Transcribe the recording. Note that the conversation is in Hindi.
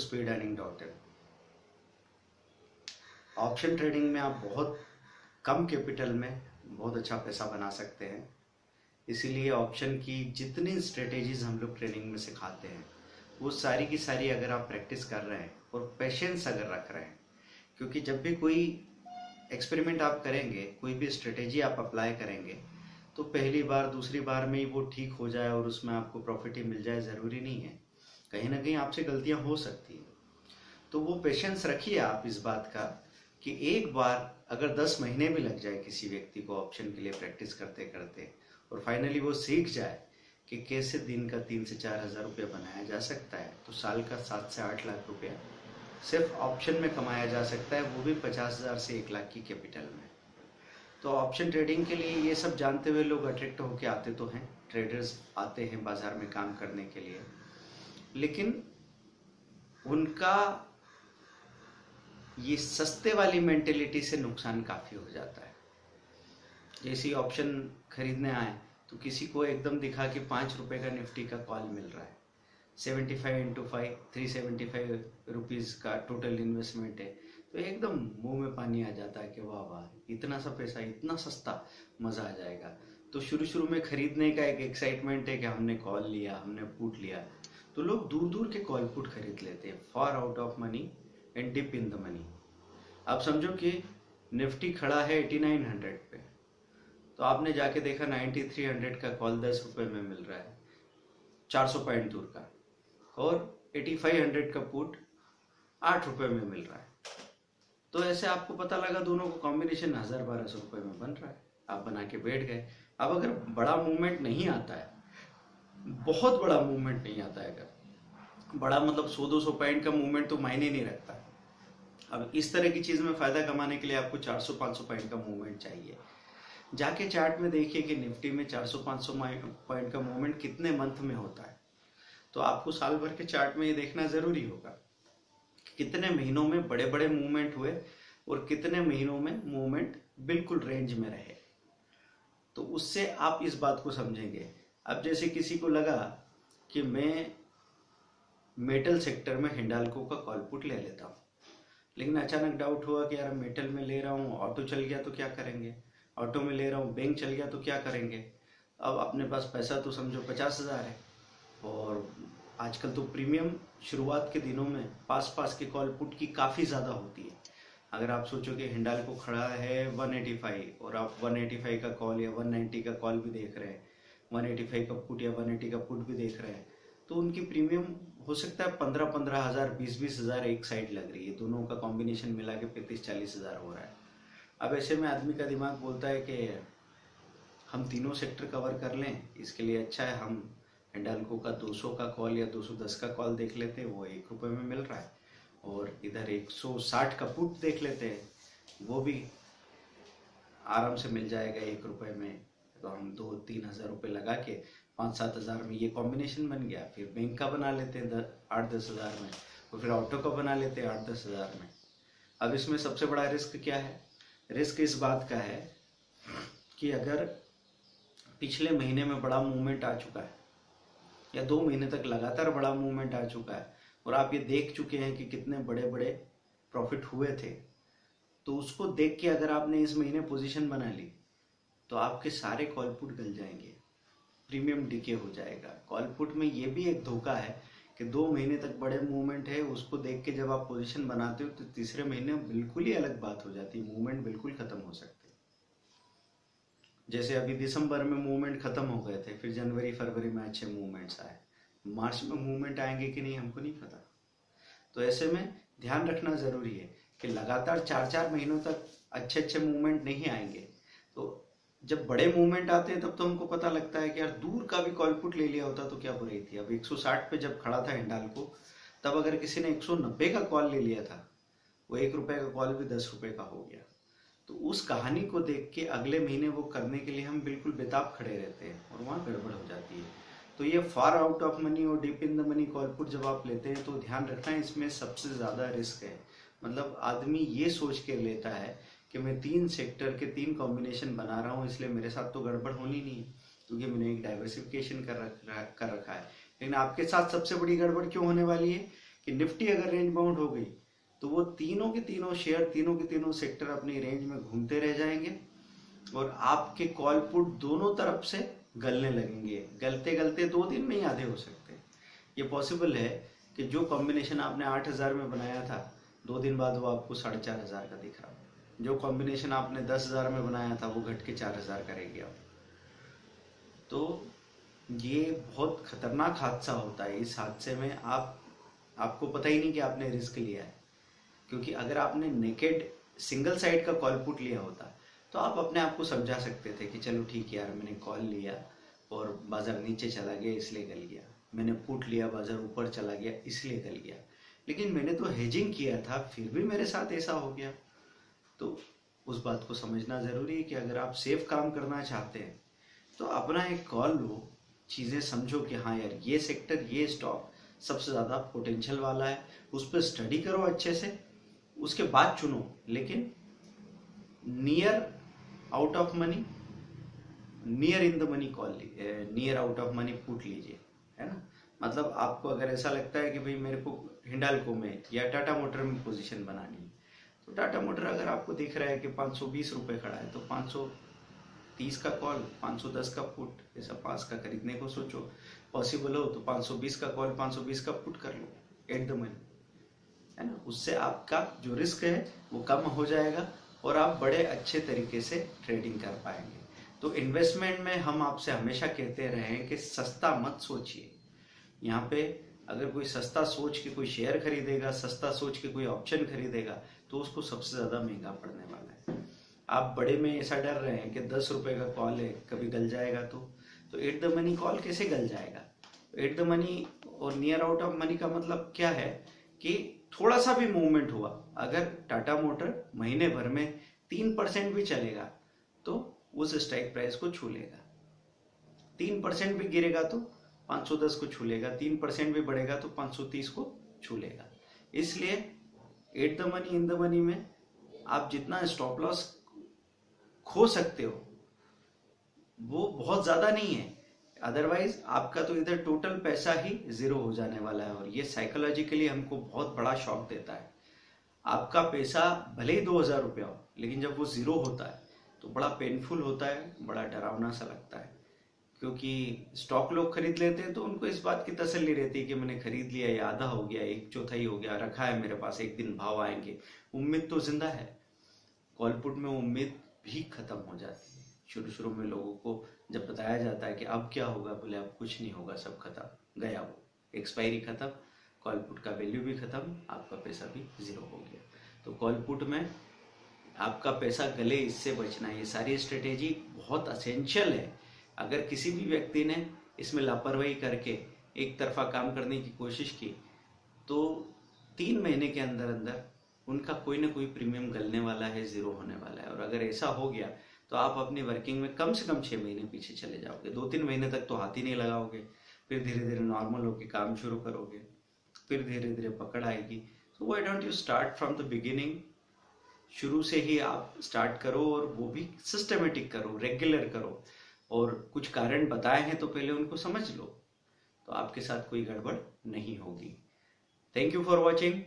speedearning.in। ऑप्शन ट्रेडिंग में आप बहुत कम कैपिटल में बहुत अच्छा पैसा बना सकते हैं। इसीलिए ऑप्शन की जितनी स्ट्रेटेजीज हम लोग ट्रेनिंग में सिखाते हैं वो सारी की सारी अगर आप प्रैक्टिस कर रहे हैं और पेशेंस अगर रख रहे हैं, क्योंकि जब भी कोई एक्सपेरिमेंट आप करेंगे, कोई भी स्ट्रेटेजी आप अप्लाई करेंगे, तो पहली बार दूसरी बार में ही वो ठीक हो जाए और उसमें आपको प्रॉफिट ही मिल जाए ज़रूरी नहीं है। कहीं ना कहीं आपसे गलतियां हो सकती है। तो वो पेशेंस रखिए आप इस बात का कि एक बार अगर 10 महीने भी लग जाए किसी व्यक्ति को ऑप्शन के लिए प्रैक्टिस करते करते और फाइनली वो सीख जाए कि कैसे दिन का 3 से 4 हज़ार रुपया बनाया जा सकता है, तो साल का 7 से 8 लाख रुपया सिर्फ ऑप्शन में कमाया जा सकता है, वो भी 50,000 से 1 लाख की कैपिटल में। तो ऑप्शन ट्रेडिंग के लिए ये सब जानते हुए लोग अट्रैक्ट होकर आते तो हैं, ट्रेडर्स आते हैं बाजार में काम करने के लिए, लेकिन उनका ये सस्ते वाली मेंटेलिटी से नुकसान काफ़ी हो जाता है। जैसे ऑप्शन खरीदने आए तो किसी को एकदम दिखा कि 5 रुपए का निफ्टी का कॉल मिल रहा है, 75 इंटू 5 375 रुपीज़ का टोटल इन्वेस्टमेंट है, तो एकदम मुंह में पानी आ जाता है कि वाह वाह, इतना सा पैसा, इतना सस्ता, मज़ा आ जाएगा। तो शुरू शुरू में खरीदने का एक एक्साइटमेंट है कि हमने कॉल लिया, हमने पुट लिया, तो लोग दूर दूर के कॉल पुट खरीद लेते हैं, far out of money and deep in the money. आप समझो कि निफ्टी खड़ा है 8900 पे, तो आपने जाके देखा 9300 का कॉल 10 रुपए में मिल रहा है 400 पॉइंट दूर का, और 8500 का पुट 8 रुपए में मिल रहा है। तो ऐसे आपको पता लगा दोनों को कॉम्बिनेशन 1000-1200 रुपए में बन रहा है, आप बना के बैठ गए। अब अगर बड़ा मूवमेंट नहीं आता है, बहुत बड़ा मूवमेंट नहीं आता है, अगर बड़ा मतलब 100-200 पॉइंट का मूवमेंट तो मायने नहीं रखता है। अब इस तरह की चीज में फायदा कमाने के लिए आपको 400-500 पॉइंट का मूवमेंट चाहिए। जाके चार्ट में देखिए कि निफ्टी में 400-500 पॉइंट का मूवमेंट कितने मंथ में होता है। तो आपको साल भर के चार्ट में ये देखना जरूरी होगा कि कितने महीनों में बड़े बड़े मूवमेंट हुए और कितने महीनों में मूवमेंट बिल्कुल रेंज में रहे, तो उससे आप इस बात को समझेंगे। अब जैसे किसी को लगा कि मैं मेटल सेक्टर में हिंडाल्को का कॉल पुट ले लेता हूँ, लेकिन अचानक डाउट हुआ कि यार मेटल में ले रहा हूँ, ऑटो चल गया तो क्या करेंगे, ऑटो में ले रहा हूँ बैंक चल गया तो क्या करेंगे। अब अपने पास पैसा तो समझो 50,000 है, और आजकल तो प्रीमियम शुरुआत के दिनों में पास के कॉल पुट की काफ़ी ज़्यादा होती है। अगर आप सोचो कि हिंडाल्को खड़ा है 185 और आप 185 का कॉल या 190 का कॉल भी देख रहे हैं, 185 का पुट या 180 का पुट भी देख रहे हैं, तो उनकी प्रीमियम हो सकता है 15-15 हज़ार, 20-20 हज़ार एक साइड लग रही है, दोनों का कॉम्बिनेशन मिला के 35-40 हज़ार हो रहा है। अब ऐसे में आदमी का दिमाग बोलता है कि हम तीनों सेक्टर कवर कर लें, इसके लिए अच्छा है हम हिंडाल्को का 200 का कॉल या 210 का कॉल देख लेते हैं, वो 1 रुपये में मिल रहा है, और इधर 160 का पुट देख लेते हैं, वो भी आराम से मिल जाएगा 1 रुपये में। तो हम 2-3 हज़ार रुपये लगा के 5-7 हज़ार में ये कॉम्बिनेशन बन गया। फिर बैंक का बना लेते हैं 8-10 हज़ार में, और फिर ऑटो का बना लेते हैं 8-10 हज़ार में। अब इसमें सबसे बड़ा रिस्क क्या है? रिस्क इस बात का है कि अगर पिछले महीने में बड़ा मूवमेंट आ चुका है या 2 महीने तक लगातार बड़ा मूवमेंट आ चुका है और आप ये देख चुके हैं कि कितने बड़े बड़े प्रॉफिट हुए थे, तो उसको देख के अगर आपने इस महीने पोजीशन बना ली तो आपके सारे कॉल पुट गल जाएंगे, प्रीमियम डीके हो जाएगा। कॉल पुट में ये भी एक धोखा है कि 2 महीने तक बड़े मूवमेंट है, उसको देख के जब आप पोजीशन बनाते हो तो तीसरे महीने बिल्कुल ही अलग बात हो जाती है, मूवमेंट बिल्कुल खत्म हो सकते हैं। जैसे अभी दिसंबर में मूवमेंट खत्म हो गए थे, फिर जनवरी फरवरी में अच्छे मूवमेंट्स आए, मार्च में मूवमेंट आएंगे कि नहीं हमको नहीं पता। तो ऐसे में ध्यान रखना जरूरी है कि लगातार 4-4 महीनों तक अच्छे मूवमेंट नहीं आएंगे। तो जब बड़े मूवमेंट आते हैं तब तो हमको पता लगता है कि यार दूर का भी कॉल पुट ले लिया होता तो क्या बुराई थी। अब 160 पे जब खड़ा था हिंडाल्को, तब अगर किसी ने 190 का कॉल ले लिया था, वो 1 रुपये का कॉल भी 10 रुपये का हो गया। तो उस कहानी को देख के अगले महीने वो करने के लिए हम बिल्कुल बेताब खड़े रहते हैं और वहाँ गड़बड़ हो जाती है। तो ये फार आउट ऑफ मनी और deep in the money call put जब आप लेते हैं तो ध्यान रखना इसमें सबसे ज़्यादा रिस्क है। मतलब आदमी ये सोच के लेता है कि मैं 3 सेक्टर के 3 कॉम्बिनेशन बना रहा हूँ, इसलिए मेरे साथ तो गड़बड़ होनी नहीं, क्योंकि मैंने एक डाइवर्सिफिकेशन कर रखा है। लेकिन आपके साथ सबसे बड़ी गड़बड़ क्यों होने वाली है कि निफ्टी अगर रेंज बाउंड हो गई तो वो तीनों के तीनों शेयर, तीनों के तीनों सेक्टर अपनी रेंज में घूमते रह जाएंगे और आपके कॉल पुट दोनों तरफ से गलने लगेंगे। गलते गलते 2 दिन में ही आधे हो सकते हैं। ये पॉसिबल है कि जो कॉम्बिनेशन आपने 8,000 में बनाया था 2 दिन बाद वो आपको 4,500 का दिख रहा। जो कॉम्बिनेशन आपने 10,000 में बनाया था वो घट के 4,000 करेगी आप। तो ये बहुत खतरनाक हादसा होता है। इस हादसे में आपको पता ही नहीं कि आपने रिस्क लिया है, क्योंकि अगर आपने नेकेड सिंगल साइड का कॉल पुट लिया होता तो आप अपने आप को समझा सकते थे कि चलो ठीक है यार, मैंने कॉल लिया और बाजार नीचे चला गया इसलिए गल गया, मैंने पुट लिया बाजार ऊपर चला गया इसलिए गल गया, लेकिन मैंने तो हेजिंग किया था फिर भी मेरे साथ ऐसा हो गया। तो उस बात को समझना जरूरी है कि अगर आप सेफ काम करना चाहते हैं तो अपना एक कॉल लो, चीजें समझो कि हाँ यार ये सेक्टर, ये स्टॉक सबसे ज्यादा पोटेंशियल वाला है, उस पर स्टडी करो अच्छे से, उसके बाद चुनो। लेकिन near out of money, near in the money call लीजिए, near out of money put लीजिए, है ना। मतलब आपको अगर ऐसा लगता है कि भाई मेरे को हिंडाल्को में या टाटा मोटर में पोजीशन बनानी है, तो टाटा मोटर अगर आपको दिख रहा है कि 520 रुपए खड़ा है तो 530 का कॉल, 510 का पुट, ऐसा 5 का खरीदने को सोचो। पॉसिबल हो तो 520 का कॉल, 520 का पुट कर लो एट द मनी, है ना। उससे आपका जो रिस्क है वो कम हो जाएगा और आप बड़े अच्छे तरीके से ट्रेडिंग कर पाएंगे। तो इन्वेस्टमेंट में हम आपसे हमेशा कहते रहे हैं कि सस्ता मत सोचिए। यहाँ पे अगर कोई सस्ता सोच के कोई शेयर खरीदेगा, सस्ता सोच के कोई ऑप्शन खरीदेगा तो उसको सबसे ज्यादा महंगा पड़ने वाला है। आप बड़े में ऐसा डर रहे हैं कि 10 रुपए का कॉल है कभी गल जाएगा, तो एट द मनी कॉल कैसे गल जाएगा। एट द मनी और नियर आउट ऑफ मनी का मतलब क्या है कि थोड़ा सा भी मूवमेंट हुआ, अगर टाटा मोटर महीने भर में 3% भी चलेगा तो उस स्ट्राइक प्राइस को छू लेगा, 3% भी गिरेगा तो 510 को छू लेगा, 3% भी बढ़ेगा तो 530 को छू लेगा। इसलिए at the money, in the money में आप जितना स्टॉप लॉस खो सकते हो वो बहुत ज्यादा नहीं है, अदरवाइज आपका तो इधर टोटल पैसा ही जीरो हो जाने वाला है। और ये साइकोलॉजिकली हमको बहुत बड़ा शॉक देता है। आपका पैसा भले ही 2,000 रुपया हो, लेकिन जब वो जीरो होता है तो बड़ा पेनफुल होता है, बड़ा डरावना सा लगता है। क्योंकि स्टॉक लोग खरीद लेते हैं तो उनको इस बात की तसल्ली रहती है कि मैंने खरीद लिया, ये आधा हो गया, 1/4 हो गया, रखा है मेरे पास, एक दिन भाव आएंगे, उम्मीद तो जिंदा है। कॉल पुट में उम्मीद भी खत्म हो जाती है। शुरू शुरू में लोगों को जब बताया जाता है कि अब क्या होगा, बोले अब कुछ नहीं होगा, सब खत्म, गया वो एक्सपायरी खत्म, कॉल पुट का वैल्यू भी खत्म, आपका पैसा भी जीरो हो गया। तो कॉल पुट में आपका पैसा गले इससे बचना है। ये सारी स्ट्रेटेजी बहुत असेंशियल है। अगर किसी भी व्यक्ति ने इसमें लापरवाही करके एक तरफा काम करने की कोशिश की तो 3 महीने के अंदर अंदर उनका कोई ना कोई प्रीमियम गलने वाला है, जीरो होने वाला है। और अगर ऐसा हो गया तो आप अपनी वर्किंग में कम से कम 6 महीने पीछे चले जाओगे। 2-3 महीने तक तो हाथ ही नहीं लगाओगे, फिर धीरे धीरे नॉर्मल होकर काम शुरू करोगे, फिर धीरे धीरे पकड़ आएगी। तो why don't you start from the beginning, शुरू से ही आप स्टार्ट करो और वो भी सिस्टमेटिक करो, रेगुलर करो। और कुछ कारण बताए हैं तो पहले उनको समझ लो, तो आपके साथ कोई गड़बड़ नहीं होगी। Thank you for watching.